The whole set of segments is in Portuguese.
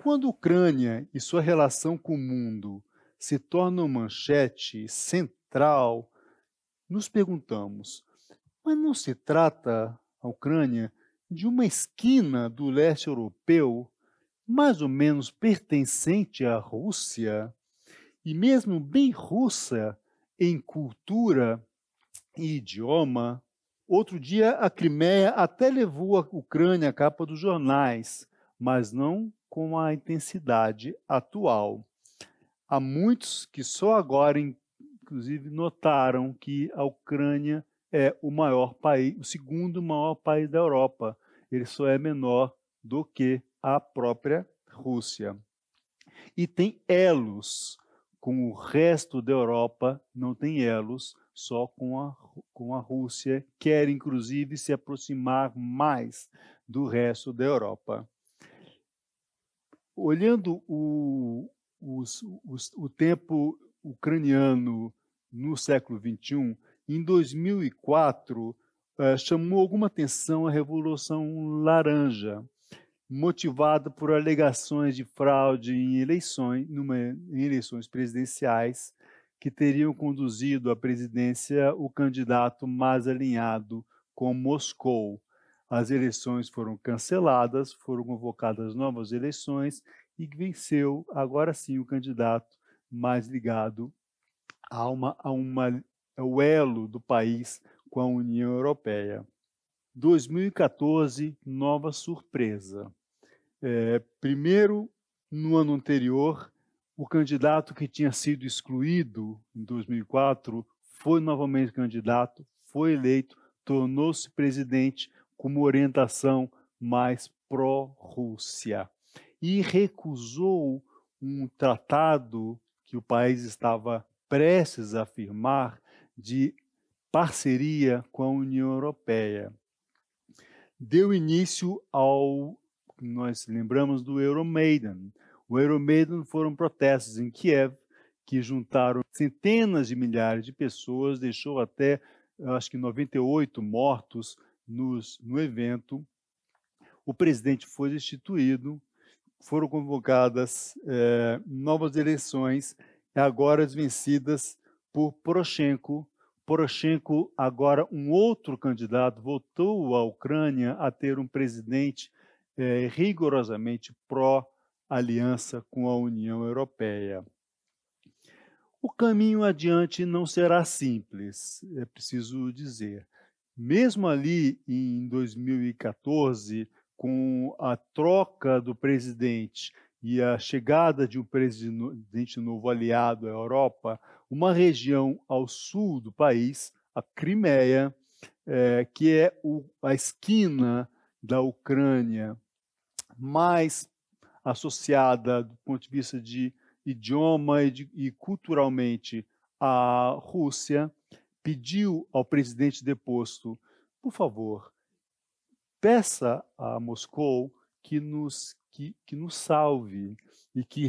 Quando a Ucrânia e sua relação com o mundo se tornam manchete central, nos perguntamos: mas não se trata, a Ucrânia, de uma esquina do leste europeu, mais ou menos pertencente à Rússia, e mesmo bem russa em cultura e idioma? Outro dia, a Crimeia até levou a Ucrânia à capa dos jornais, mas não com a intensidade atual. Há muitos que só agora, inclusive, notaram que a Ucrânia é o maior país, o segundo maior país da Europa. Ele só é menor do que a própria Rússia. E tem elos com o resto da Europa, não tem elos só com a Rússia, quer inclusive se aproximar mais do resto da Europa. Olhando o tempo ucraniano no século XXI, em 2004, chamou alguma atenção a Revolução Laranja, motivada por alegações de fraude em eleições presidenciais que teriam conduzido à presidência o candidato mais alinhado com Moscou. As eleições foram canceladas, foram convocadas novas eleições e venceu, agora sim, o candidato mais ligado ao elo do país com a União Europeia. 2014, nova surpresa. Primeiro, no ano anterior, o candidato que tinha sido excluído em 2004 foi novamente candidato, foi eleito, tornou-se presidente com uma orientação mais pró-Rússia e recusou um tratado que o país estava prestes a firmar de parceria com a União Europeia. Deu início nós lembramos do Euromaidan. O Euromaidan foram protestos em Kiev que juntaram centenas de milhares de pessoas, deixou até, acho que 98 mortos no evento. O presidente foi destituído, foram convocadas novas eleições, agora vencidas por Poroshenko. Poroshenko, agora um outro candidato, voltou à Ucrânia a ter um presidente rigorosamente pró-aliança com a União Europeia. O caminho adiante não será simples, é preciso dizer. Mesmo ali em 2014, com a troca do presidente e a chegada de um presidente novo aliado à Europa, uma região ao sul do país, a Crimeia, que é a esquina da Ucrânia mais associada do ponto de vista de idioma e culturalmente à Rússia, pediu ao presidente deposto, por favor, peça a Moscou que nos salve e que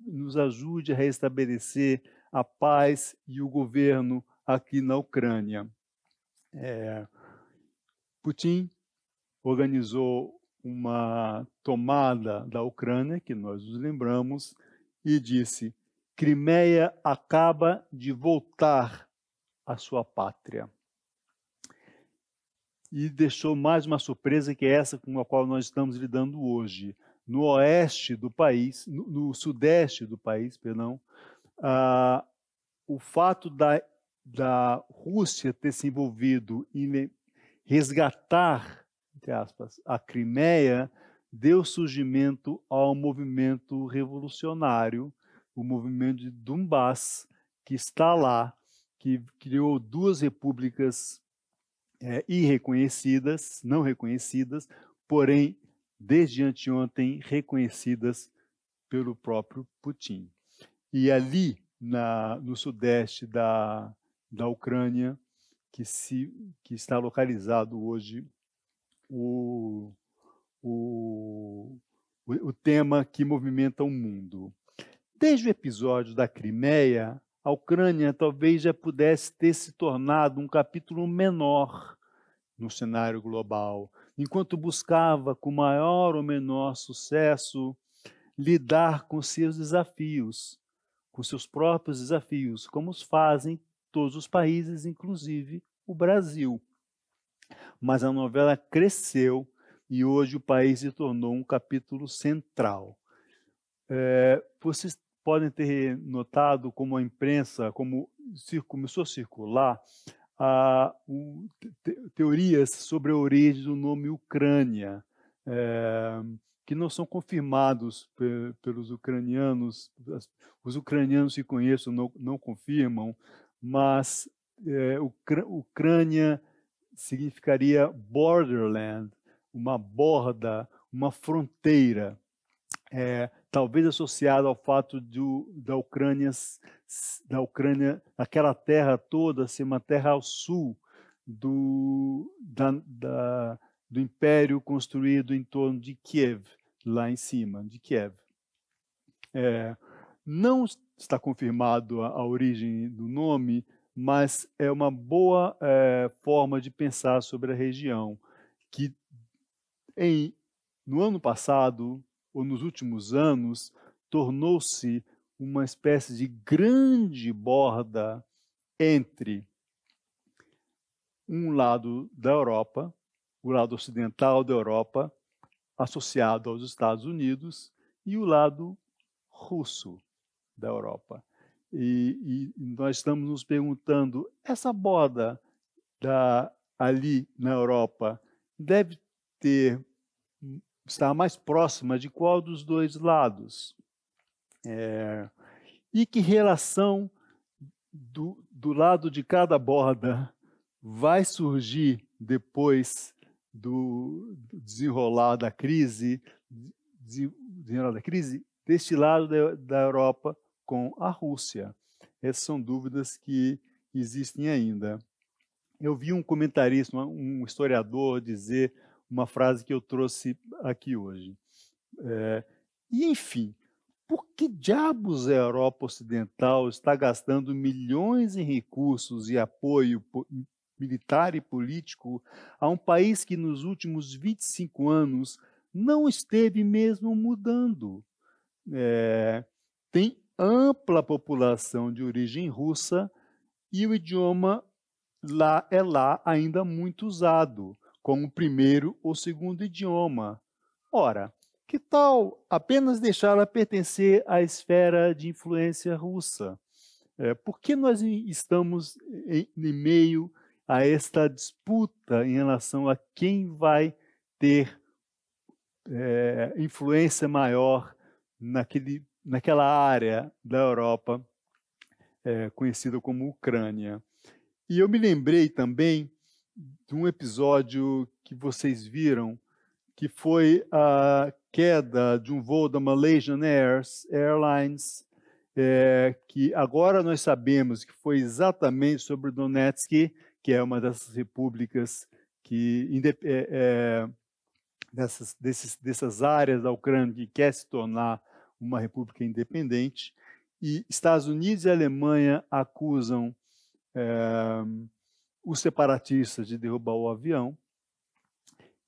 nos ajude a restabelecer a paz e o governo aqui na Ucrânia. Putin organizou uma tomada da Ucrânia, que nós nos lembramos, e disse: Crimeia acaba de voltar à sua pátria. E deixou mais uma surpresa, que é essa com a qual nós estamos lidando hoje. No oeste do país, no sudeste do país, perdão, o fato da Rússia ter se envolvido em resgatar, entre aspas, a Crimeia, deu surgimento ao movimento revolucionário, o movimento de Donbass, que está lá, que criou duas repúblicas irreconhecidas, não reconhecidas, porém, desde anteontem, reconhecidas pelo próprio Putin. E ali, no sudeste da Ucrânia, que está localizado hoje o tema que movimenta o mundo. Desde o episódio da Crimeia, a Ucrânia talvez já pudesse ter se tornado um capítulo menor no cenário global, enquanto buscava com maior ou menor sucesso lidar com seus desafios, com seus próprios desafios, como os fazem todos os países, inclusive o Brasil. Mas a novela cresceu e hoje o país se tornou um capítulo central. Vocês podem ter notado como a imprensa, como começou a circular teorias sobre a origem do nome Ucrânia, que não são confirmados pelos ucranianos. Os ucranianos que conheço não confirmam, mas Ucrânia significaria borderland, uma borda, uma fronteira, talvez associado ao fato da Ucrânia, aquela terra toda, ser uma terra ao sul do império construído em torno de Kiev, lá em cima, de Kiev. Não está confirmado a origem do nome, mas é uma boa forma de pensar sobre a região, que no ano passado, ou nos últimos anos, tornou-se uma espécie de grande borda entre um lado da Europa, o lado ocidental da Europa, associado aos Estados Unidos, e o lado russo da Europa. E nós estamos nos perguntando, essa borda ali na Europa deve estar mais próxima de qual dos dois lados? E que relação do lado de cada borda vai surgir depois do desenrolar da crise, deste lado da Europa com a Rússia? Essas são dúvidas que existem ainda. Eu vi um comentarista, um historiador, dizer uma frase que eu trouxe aqui hoje. E, enfim, por que diabos a Europa Ocidental está gastando milhões em recursos e apoio militar e político a um país que nos últimos 25 anos não esteve mesmo mudando? Tem ampla população de origem russa e o idioma lá ainda muito usado como primeiro ou segundo idioma. Ora, que tal apenas deixá-la pertencer à esfera de influência russa? Por que nós estamos em meio a esta disputa em relação a quem vai ter influência maior naquela área da Europa conhecida como Ucrânia? E eu me lembrei também de um episódio que vocês viram, que foi a queda de um voo da Malaysian Airlines, que agora nós sabemos que foi exatamente sobre Donetsk, que é uma dessas repúblicas dessas áreas da Ucrânia que quer se tornar uma república independente, e Estados Unidos e Alemanha acusam os separatistas de derrubar o avião,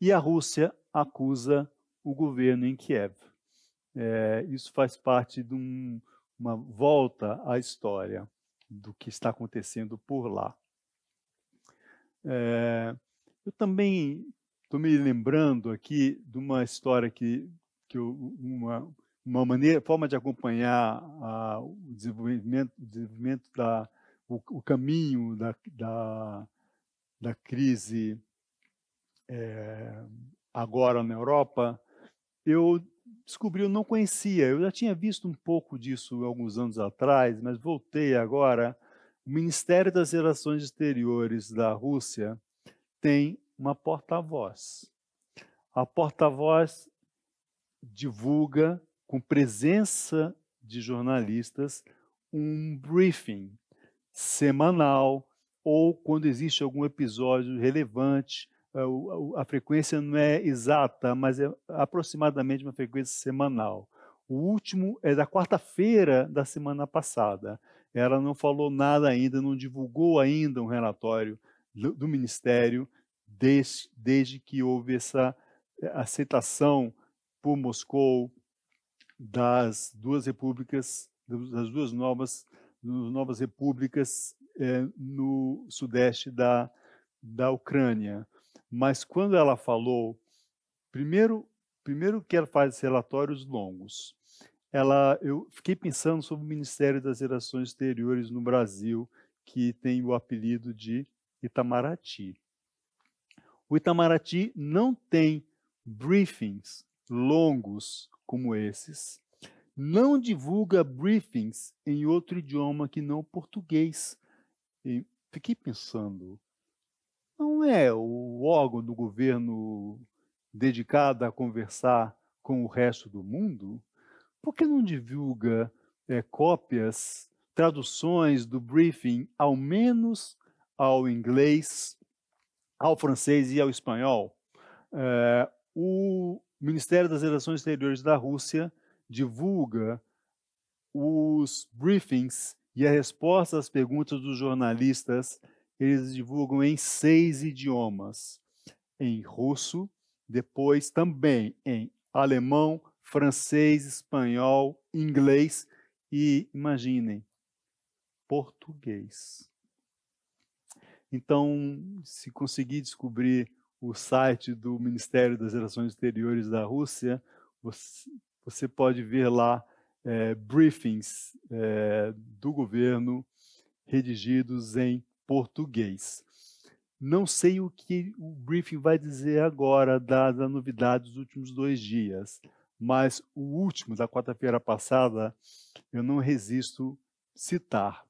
e a Rússia acusa o governo em Kiev. Isso faz parte de uma volta à história do que está acontecendo por lá. Eu também estou me lembrando aqui de uma história uma forma de acompanhar o desenvolvimento o caminho da crise agora na Europa. Eu descobri, eu não conhecia, eu já tinha visto um pouco disso alguns anos atrás, mas voltei agora. O Ministério das Relações Exteriores da Rússia tem uma porta-voz. A porta-voz divulga, com presença de jornalistas, um briefing semanal, ou quando existe algum episódio relevante. A frequência não é exata, mas é aproximadamente uma frequência semanal. O último é da quarta-feira da semana passada. Ela não falou nada ainda, não divulgou ainda um relatório do Ministério desde que houve essa aceitação por Moscou das duas repúblicas, das duas novas repúblicas no sudeste da Ucrânia. Mas quando ela falou, primeiro que ela faz relatórios longos, eu fiquei pensando sobre o Ministério das Relações Exteriores no Brasil, que tem o apelido de Itamaraty. O Itamaraty não tem briefings longos como esses, não divulga briefings em outro idioma que não português. E fiquei pensando, não é o órgão do governo dedicado a conversar com o resto do mundo? Por que não divulga cópias, traduções do briefing, ao menos ao inglês, ao francês e ao espanhol? O Ministério das Relações Exteriores da Rússia divulga os briefings e a resposta às perguntas dos jornalistas, eles divulgam em 6 idiomas. Em russo, depois também em alemão, francês, espanhol, inglês e, imaginem, português. Então, se conseguir descobrir o site do Ministério das Relações Exteriores da Rússia, você pode ver lá briefings do governo redigidos em português. Não sei o que o briefing vai dizer agora, dada a novidade dos últimos 2 dias, mas o último, da quarta-feira passada, eu não resisto citar,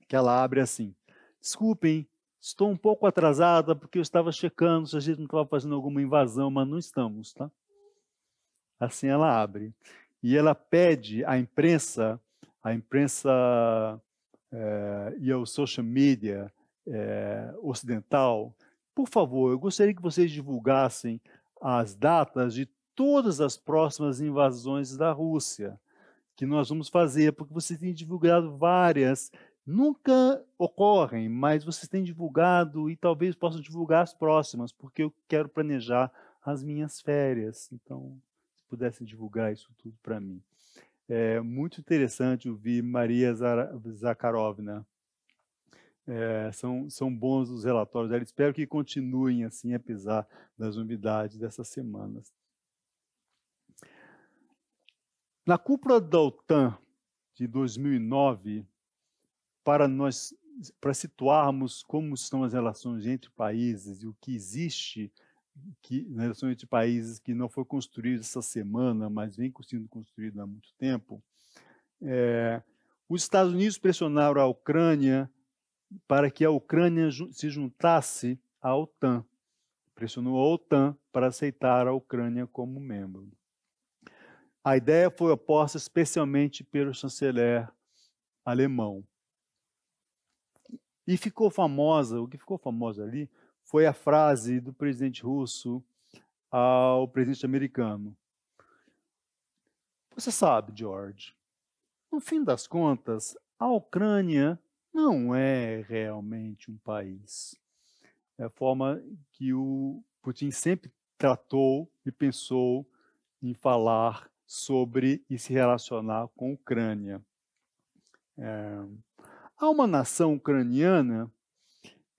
que ela abre assim: desculpem, estou um pouco atrasada porque eu estava checando se a gente não estava fazendo alguma invasão, mas não estamos, tá? Assim ela abre. E ela pede à imprensa e ao social media ocidental, por favor, eu gostaria que vocês divulgassem as datas de todas as próximas invasões da Rússia que nós vamos fazer, porque vocês têm divulgado várias, nunca ocorrem, mas vocês têm divulgado e talvez possam divulgar as próximas, porque eu quero planejar as minhas férias. Então, se pudessem divulgar isso tudo para mim. É muito interessante ouvir Maria Zakharovna. São bons os relatórios dela. Espero que continuem assim, apesar das novidades dessas semanas. Na cúpula da OTAN de 2009, para situarmos como estão as relações entre países e o que existe nas relações entre países que não foi construído essa semana, mas vem sendo construído há muito tempo, os Estados Unidos pressionaram a Ucrânia para que a Ucrânia se juntasse à OTAN. Pressionou a OTAN para aceitar a Ucrânia como membro. A ideia foi oposta especialmente pelo chanceler alemão. E ficou famosa, o que ficou famoso ali foi a frase do presidente russo ao presidente americano. Você sabe, George, no fim das contas, a Ucrânia não é realmente um país. É a forma que o Putin sempre tratou e pensou em falar sobre e se relacionar com a Ucrânia. Há uma nação ucraniana,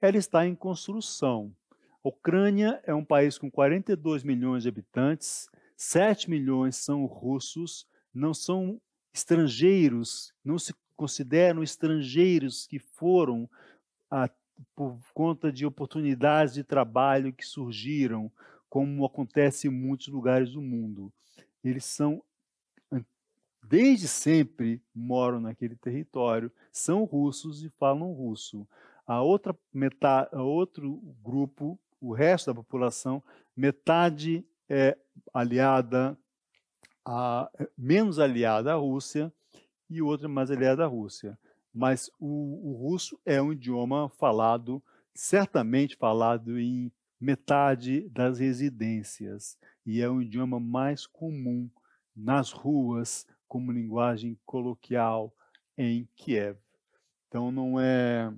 ela está em construção. A Ucrânia é um país com 42 milhões de habitantes, 7 milhões são russos, não são estrangeiros, não se consideram estrangeiros que foram por conta de oportunidades de trabalho que surgiram, como acontece em muitos lugares do mundo. Eles são, desde sempre, moram naquele território, são russos e falam russo. Outro grupo, o resto da população, metade é menos aliada à Rússia e outra mais aliada à Rússia. Mas o russo é um idioma falado, certamente falado em metade das residências, e é um idioma mais comum nas ruas, como linguagem coloquial em Kiev. Então, não é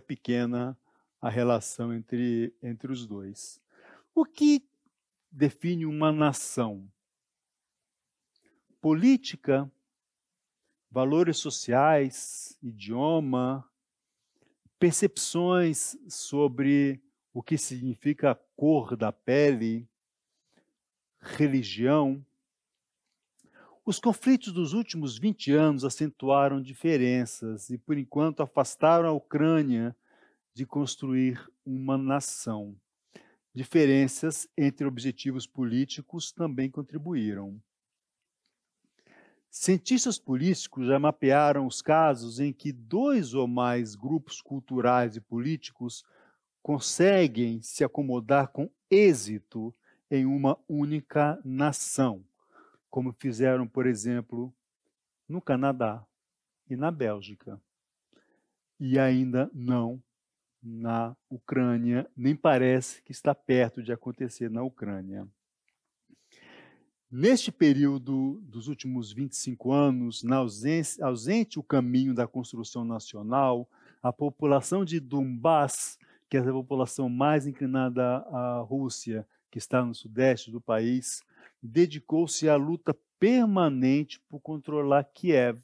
pequena a relação entre os dois. O que define uma nação? política, valores sociais, idioma, percepções sobre o que significa a cor da pele, religião. Os conflitos dos últimos 20 anos acentuaram diferenças e, por enquanto, afastaram a Ucrânia de construir uma nação. Diferenças entre objetivos políticos também contribuíram. Cientistas políticos já mapearam os casos em que 2 ou mais grupos culturais e políticos conseguem se acomodar com êxito em uma única nação, como fizeram, por exemplo, no Canadá e na Bélgica. E ainda não na Ucrânia, nem parece que está perto de acontecer na Ucrânia. Neste período dos últimos 25 anos, ausente o caminho da construção nacional, a população de Donbass, que é a população mais inclinada à Rússia, que está no sudeste do país, dedicou-se à luta permanente por controlar Kiev,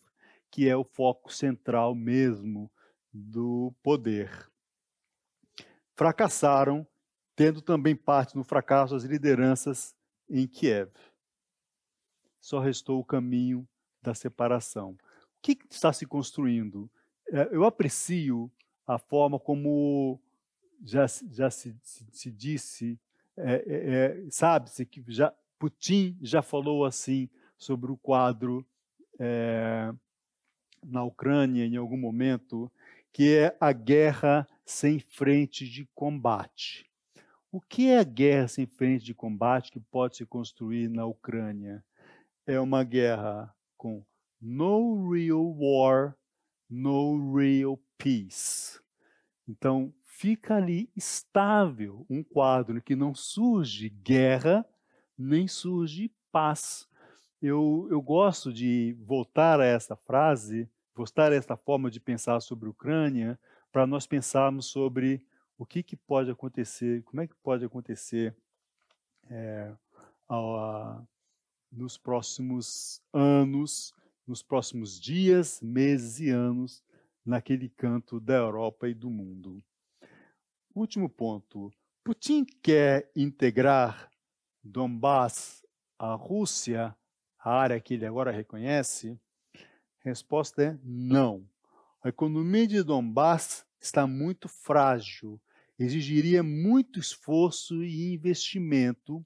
que é o foco central mesmo do poder. Fracassaram, tendo também parte no fracasso as lideranças em Kiev. Só restou o caminho da separação. O que está se construindo? Eu aprecio a forma como já se disse, sabe-se que Putin já falou assim sobre o quadro na Ucrânia em algum momento, que é a guerra sem frente de combate. O que é a guerra sem frente de combate que pode se construir na Ucrânia? É uma guerra com no real war, no real peace. Então, fica ali estável um quadro em que não surge guerra, nem surge paz. Eu gosto de voltar a essa frase, voltar a essa forma de pensar sobre a Ucrânia, para nós pensarmos sobre o que pode acontecer, como é que pode acontecer nos próximos anos, nos próximos dias, meses e anos, naquele canto da Europa e do mundo. Último ponto. Putin quer integrar Donbass à Rússia, a área que ele agora reconhece? Resposta é não. A economia de Donbass está muito frágil, exigiria muito esforço e investimento,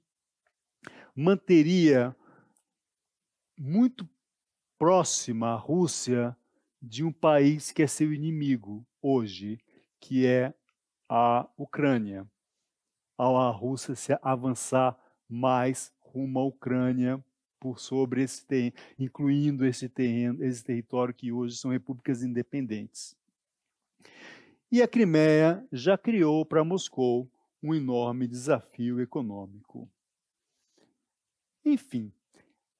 manteria muito próxima à Rússia de um país que é seu inimigo hoje, que é a Ucrânia. Ao a Rússia se avançar mais rumo à Ucrânia por sobre esse terreno, incluindo esse território que hoje são repúblicas independentes. E a Crimeia já criou para Moscou um enorme desafio econômico. Enfim,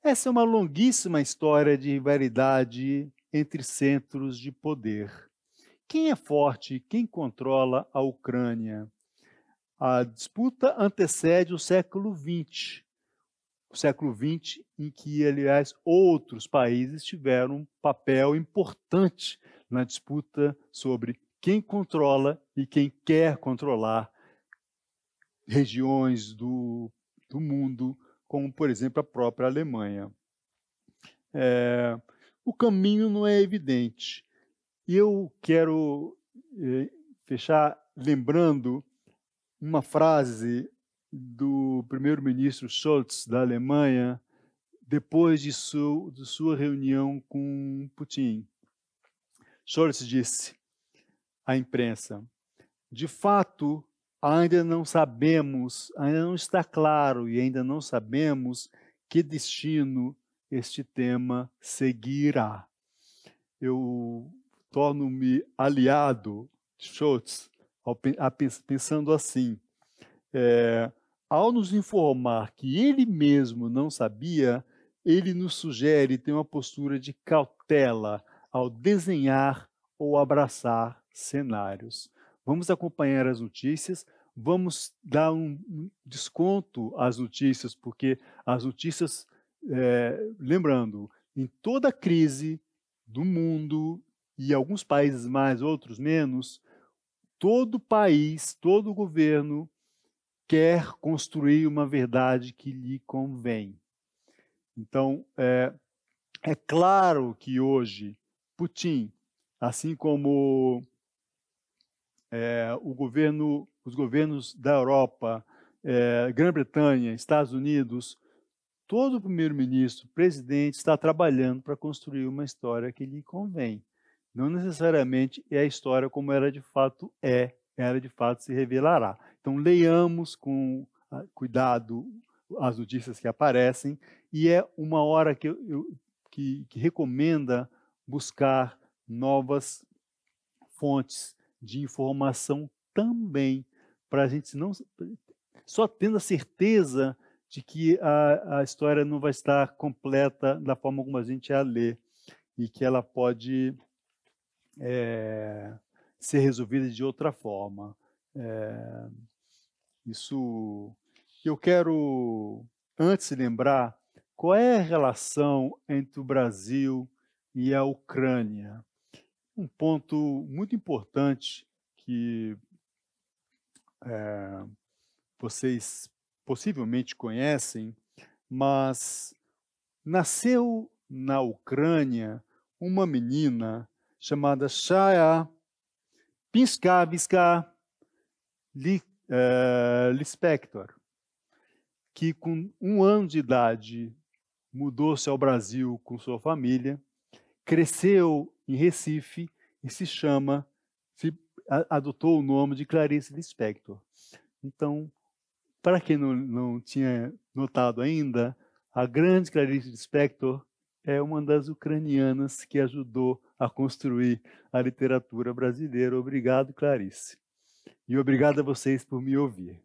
essa é uma longuíssima história de rivalidade entre centros de poder. Quem é forte, quem controla a Ucrânia? A disputa antecede o século XX. O século XX em que, aliás, outros países tiveram um papel importante na disputa sobre quem controla e quem quer controlar regiões do mundo, como, por exemplo, a própria Alemanha. O caminho não é evidente. E eu quero fechar lembrando uma frase do primeiro-ministro Scholz, da Alemanha, depois de sua reunião com Putin. Scholz disse à imprensa: de fato, ainda não sabemos, ainda não está claro e ainda não sabemos que destino este tema seguirá. Eu torno-me aliado de Scholz pensando assim, ao nos informar que ele mesmo não sabia, ele nos sugere ter uma postura de cautela ao desenhar ou abraçar cenários. Vamos acompanhar as notícias, vamos dar um desconto às notícias, porque as notícias lembrando, em toda crise do mundo, e alguns países mais, outros menos, todo país, todo governo quer construir uma verdade que lhe convém. Então, é claro que hoje Putin, assim como os governos da Europa, Grã-Bretanha, Estados Unidos, todo primeiro-ministro, presidente está trabalhando para construir uma história que lhe convém. Não necessariamente é a história como ela de fato ela de fato se revelará. Então, leiamos com cuidado as notícias que aparecem, e é uma hora que recomenda buscar novas fontes de informação também, para a gente não só tendo a certeza de que a história não vai estar completa da forma como a gente a lê, e que ela pode ser resolvida de outra forma. Isso eu quero, antes, lembrar qual é a relação entre o Brasil e a Ucrânia. Um ponto muito importante que vocês possivelmente conhecem, mas nasceu na Ucrânia uma menina chamada Shaya Pinskavska Lispector, que com 1 ano de idade mudou-se ao Brasil com sua família, cresceu em Recife e adotou o nome de Clarice Lispector. Então, para quem não tinha notado ainda, a grande Clarice Lispector é uma das ucranianas que ajudou a construir a literatura brasileira. Obrigado, Clarice. E obrigado a vocês por me ouvir.